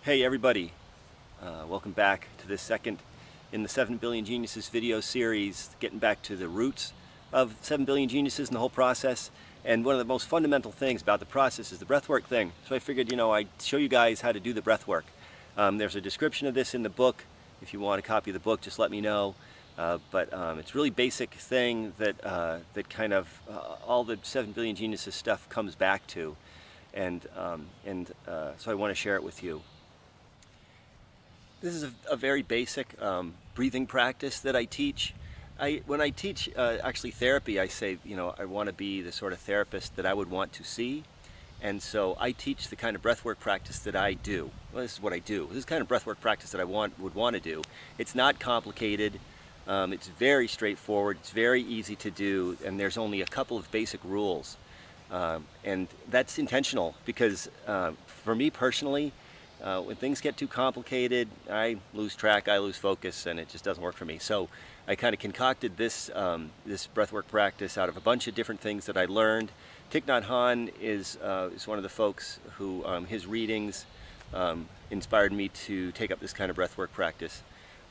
Hey everybody, welcome back to this second in the 7 Billion Geniuses video series, getting back to the roots of 7 Billion Geniuses and the whole process. And one of the most fundamental things about the process is the breathwork thing. So I figured, I'd show you guys how to do the breathwork. There's a description of this in the book. If you want a copy of the book, just let me know. But it's a really basic thing that, that kind of all the 7 Billion Geniuses stuff comes back to. And so I want to share it with you. This is a very basic breathing practice that I teach. When I teach actually therapy, I say, I want to be the sort of therapist that I would want to see. And so I teach the kind of breathwork practice that I do. Well, this is what I do. This is the kind of breathwork practice that I would want to do. It's not complicated. It's very straightforward. It's very easy to do. And there's only a couple of basic rules. And that's intentional because for me personally, when things get too complicated, I lose track, I lose focus, and it just doesn't work for me. So I kind of concocted this this breathwork practice out of a bunch of different things that I learned. Thich Nhat Hanh is one of the folks who his readings inspired me to take up this kind of breathwork practice.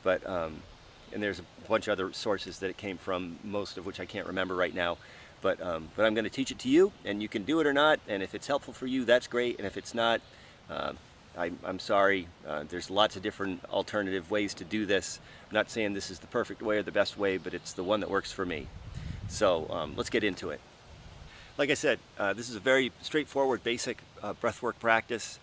But and there's a bunch of other sources that it came from, most of which I can't remember right now. But I'm going to teach it to you, and you can do it or not. And if it's helpful for you, that's great. And if it's not, I'm sorry, there's lots of different alternative ways to do this. I'm not saying this is the perfect way or the best way, but it's the one that works for me. So let's get into it. Like I said, this is a very straightforward, basic breathwork practice.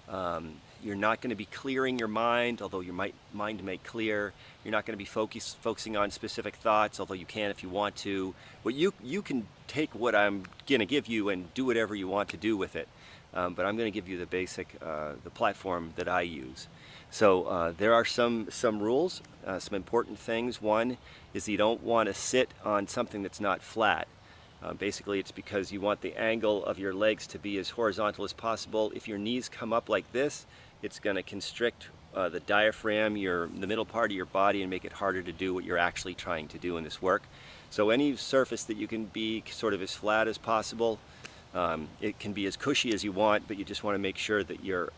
You're not going to be clearing your mind, although your mind may clear. You're not going to be focusing on specific thoughts, although you can if you want to. But you can take what I'm going to give you and do whatever you want to do with it. But I'm going to give you the basic, the platform that I use. So there are some rules, some important things. One is that you don't want to sit on something that's not flat. Basically, it's because you want the angle of your legs to be as horizontal as possible. If your knees come up like this, it's going to constrict the diaphragm, the middle part of your body, and make it harder to do what you're actually trying to do in this work. So any surface that you can be sort of as flat as possible. It can be as cushy as you want, but you just want to make sure that your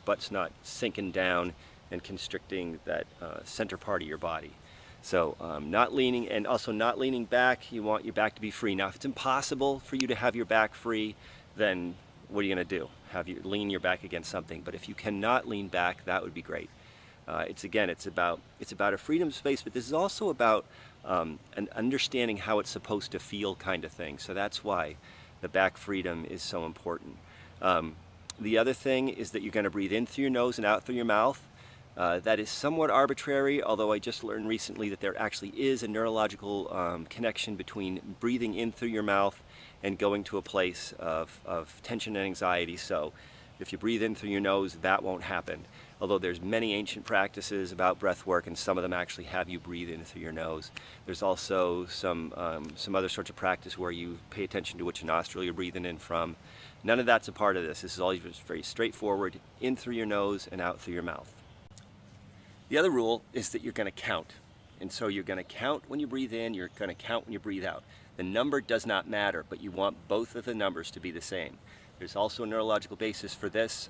butt's not sinking down and constricting that center part of your body. So not leaning, and also not leaning back. You want your back to be free. Now, if it's impossible for you to have your back free, then what are you going to do? Lean your back against something. But if you cannot lean back, that would be great. It's about a freedom space, but this is also about an understanding how it's supposed to feel kind of thing. So that's why the back freedom is so important. The other thing is that you're going to breathe in through your nose and out through your mouth. That is somewhat arbitrary, although I just learned recently that there actually is a neurological connection between breathing in through your mouth and going to a place of tension and anxiety. So if you breathe in through your nose, that won't happen. Although there's many ancient practices about breath work, and some of them actually have you breathe in through your nose. There's also some other sorts of practice where you pay attention to which nostril you're breathing in from. None of that's a part of this. This is all just very straightforward, in through your nose and out through your mouth. The other rule is that you're going to count. And so you're going to count when you breathe in, you're going to count when you breathe out. The number does not matter, but you want both of the numbers to be the same. There's also a neurological basis for this.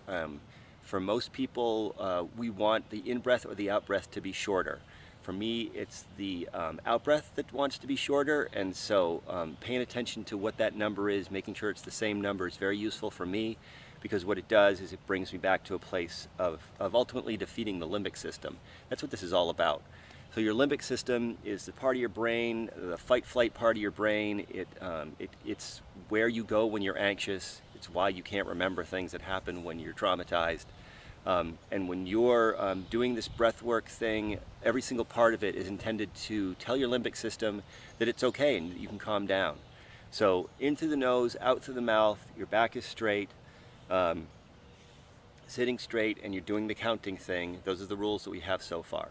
For most people, we want the in-breath or the out-breath to be shorter. For me, it's the out-breath that wants to be shorter, and so paying attention to what that number is, making sure it's the same number is very useful for me, because what it does is it brings me back to a place of ultimately defeating the limbic system. That's what this is all about. So your limbic system is the part of your brain, the fight-flight part of your brain. It's where you go when you're anxious. It's why you can't remember things that happen when you're traumatized. And when you're doing this breath work thing, every single part of it is intended to tell your limbic system that it's okay and you can calm down. So in through the nose, out through the mouth, your back is straight, sitting straight, and you're doing the counting thing. Those are the rules that we have so far.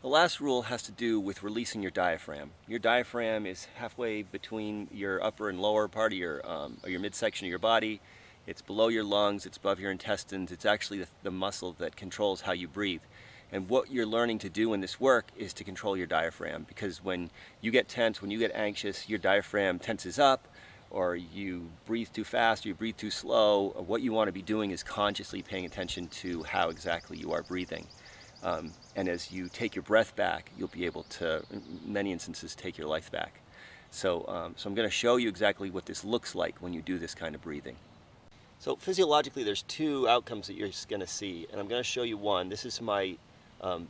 The last rule has to do with releasing your diaphragm. Your diaphragm is halfway between your upper and lower part of your midsection of your body. It's below your lungs, it's above your intestines. It's actually the muscle that controls how you breathe. And what you're learning to do in this work is to control your diaphragm, because when you get tense, when you get anxious, your diaphragm tenses up, or you breathe too fast, or you breathe too slow. What you want to be doing is consciously paying attention to how exactly you are breathing. And as you take your breath back, you'll be able to, in many instances, take your life back. So I'm going to show you exactly what this looks like when you do this kind of breathing. So physiologically, there's two outcomes that you're going to see, and I'm going to show you one. This is my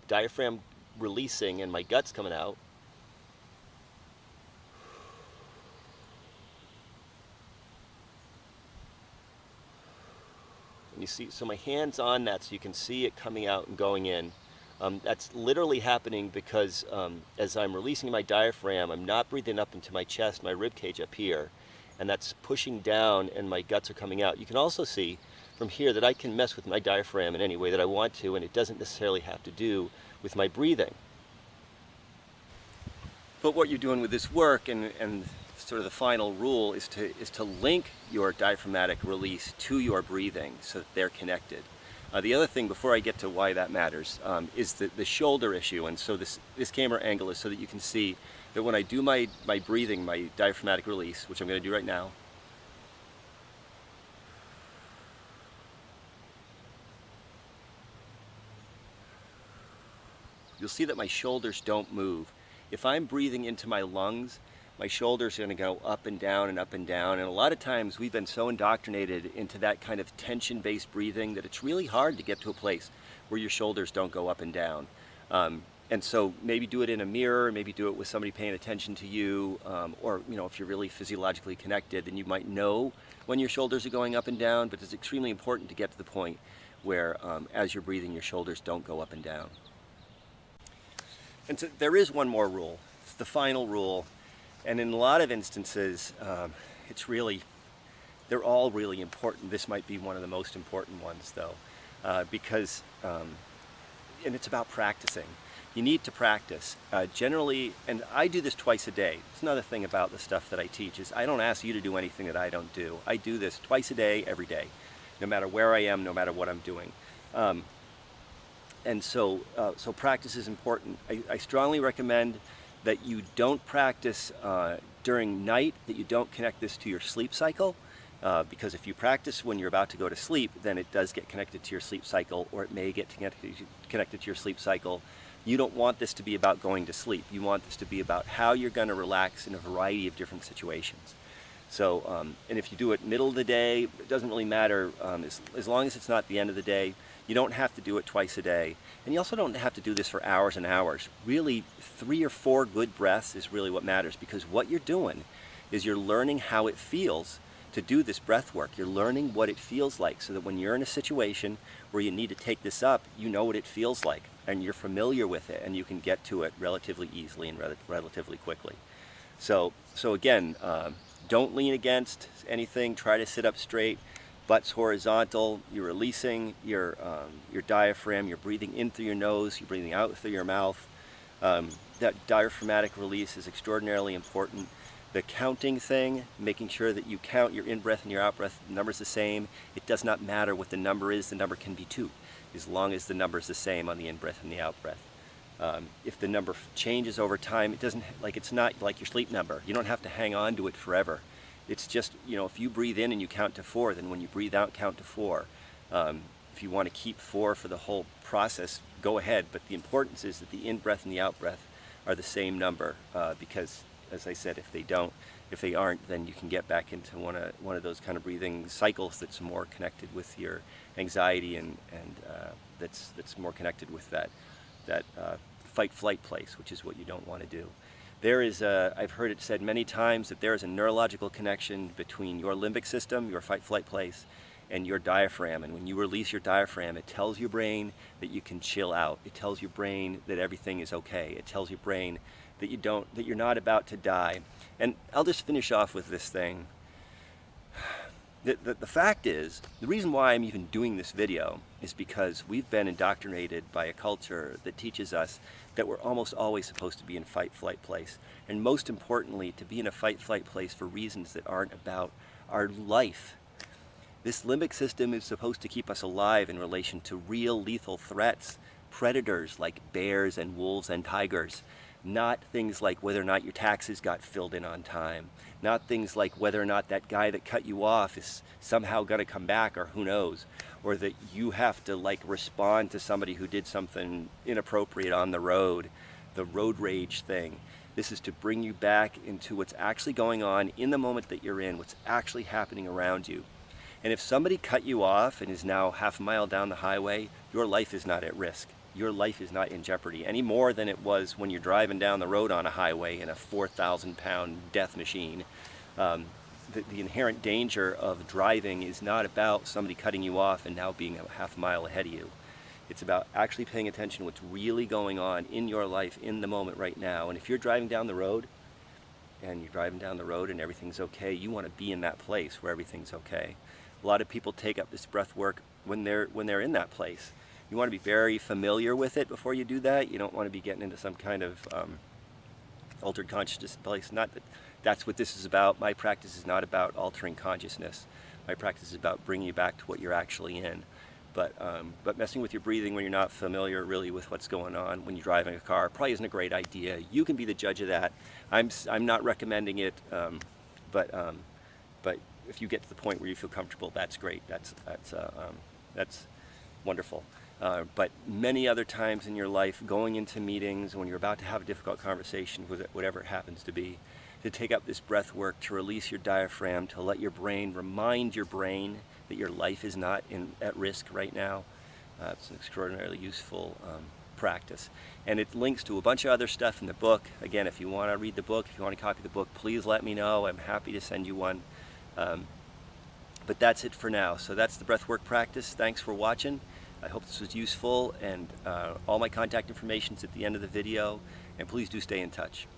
diaphragm releasing and my guts coming out. And you see, so my hand's on that, so you can see it coming out and going in. That's literally happening because as I'm releasing my diaphragm, I'm not breathing up into my chest, my rib cage up here, and that's pushing down and my guts are coming out. You can also see from here that I can mess with my diaphragm in any way that I want to, and it doesn't necessarily have to do with my breathing. But what you're doing with this work, and sort of the final rule, is to link your diaphragmatic release to your breathing so that they're connected. The other thing, before I get to why that matters, is the shoulder issue. And so this camera angle is so that you can see that when I do my breathing, my diaphragmatic release, which I'm going to do right now, you'll see that my shoulders don't move. If I'm breathing into my lungs, my shoulders are going to go up and down and up and down. And a lot of times we've been so indoctrinated into that kind of tension-based breathing that it's really hard to get to a place where your shoulders don't go up and down. And so maybe do it in a mirror, maybe do it with somebody paying attention to you, or if you're really physiologically connected, then you might know when your shoulders are going up and down. But it's extremely important to get to the point where as you're breathing, your shoulders don't go up and down. And so there is one more rule. It's the final rule. And in a lot of instances, they're all really important. This might be one of the most important ones, though, because, and it's about practicing. You need to practice. Generally, and I do this twice a day. It's another thing about the stuff that I teach is I don't ask you to do anything that I don't do. I do this twice a day, every day, no matter where I am, no matter what I'm doing. And so practice is important. I strongly recommend that you don't practice during night, that you don't connect this to your sleep cycle, because if you practice when you're about to go to sleep, then it does get connected to your sleep cycle, or it may get connected to your sleep cycle. You don't want this to be about going to sleep. You want this to be about how you're going to relax in a variety of different situations. So, and if you do it middle of the day, it doesn't really matter, as long as it's not the end of the day. You don't have to do it twice a day. And you also don't have to do this for hours and hours. Really, 3 or 4 good breaths is really what matters, because what you're doing is you're learning how it feels to do this breath work. You're learning what it feels like, so that when you're in a situation where you need to take this up, you know what it feels like, and you're familiar with it, and you can get to it relatively easily and relatively quickly. So again, don't lean against anything. Try to sit up straight. Butt's horizontal. You're releasing your diaphragm. You're breathing in through your nose. You're breathing out through your mouth. That diaphragmatic release is extraordinarily important. The counting thing, making sure that you count your in-breath and your out-breath, the number's the same. It does not matter what the number is. The number can be 2, as long as the number's the same on the in-breath and the out-breath. If the number changes over time, it's not like your sleep number. You don't have to hang on to it forever. It's just, if you breathe in and you count to 4, then when you breathe out, count to 4. If you want to keep 4 for the whole process, go ahead. But the importance is that the in-breath and the out-breath are the same number, because, as I said, if they aren't, then you can get back into one of those kind of breathing cycles that's more connected with your anxiety and that's more connected with that fight-flight place, which is what you don't want to do. There is I've heard it said many times that there is a neurological connection between your limbic system, your fight-flight place, and your diaphragm. And when you release your diaphragm, it tells your brain that you can chill out. It tells your brain that everything is okay. It tells your brain that you're not about to die. And I'll just finish off with this thing. The fact is, the reason why I'm even doing this video is because we've been indoctrinated by a culture that teaches us that we're almost always supposed to be in fight-flight place. And most importantly, to be in a fight-flight place for reasons that aren't about our life. This limbic system is supposed to keep us alive in relation to real lethal threats, predators like bears and wolves and tigers, Not things like whether or not your taxes got filled in on time. Not things like whether or not that guy that cut you off is somehow going to come back, or who knows. Or that you have to like respond to somebody who did something inappropriate on the road. The road rage thing. This is to bring you back into what's actually going on in the moment that you're in, what's actually happening around you. And if somebody cut you off and is now half a mile down the highway, your life is not at risk. Your life is not in jeopardy any more than it was when you're driving down the road on a highway in a 4,000-pound death machine. The inherent danger of driving is not about somebody cutting you off and now being a half mile ahead of you. It's about actually paying attention to what's really going on in your life in the moment right now. And if you're driving down the road and everything's okay, you want to be in that place where everything's okay. A lot of people take up this breath work when they're in that place. You want to be very familiar with it before you do that. You don't want to be getting into some kind of altered consciousness place. Not that that's what this is about. My practice is not about altering consciousness. My practice is about bringing you back to what you're actually in. But messing with your breathing when you're not familiar really with what's going on when you're driving a car probably isn't a great idea. You can be the judge of that. I'm not recommending it, but if you get to the point where you feel comfortable, that's great. That's wonderful. But many other times in your life, going into meetings, when you're about to have a difficult conversation with it, whatever it happens to be, to take up this breath work, to release your diaphragm, to let your brain, remind your brain that your life is not at risk right now. It's an extraordinarily useful practice. And it links to a bunch of other stuff in the book. Again, if you want to read the book, if you want to copy the book, please let me know. I'm happy to send you one. But that's it for now. So that's the breathwork practice. Thanks for watching. I hope this was useful, and all my contact information is at the end of the video, and please do stay in touch.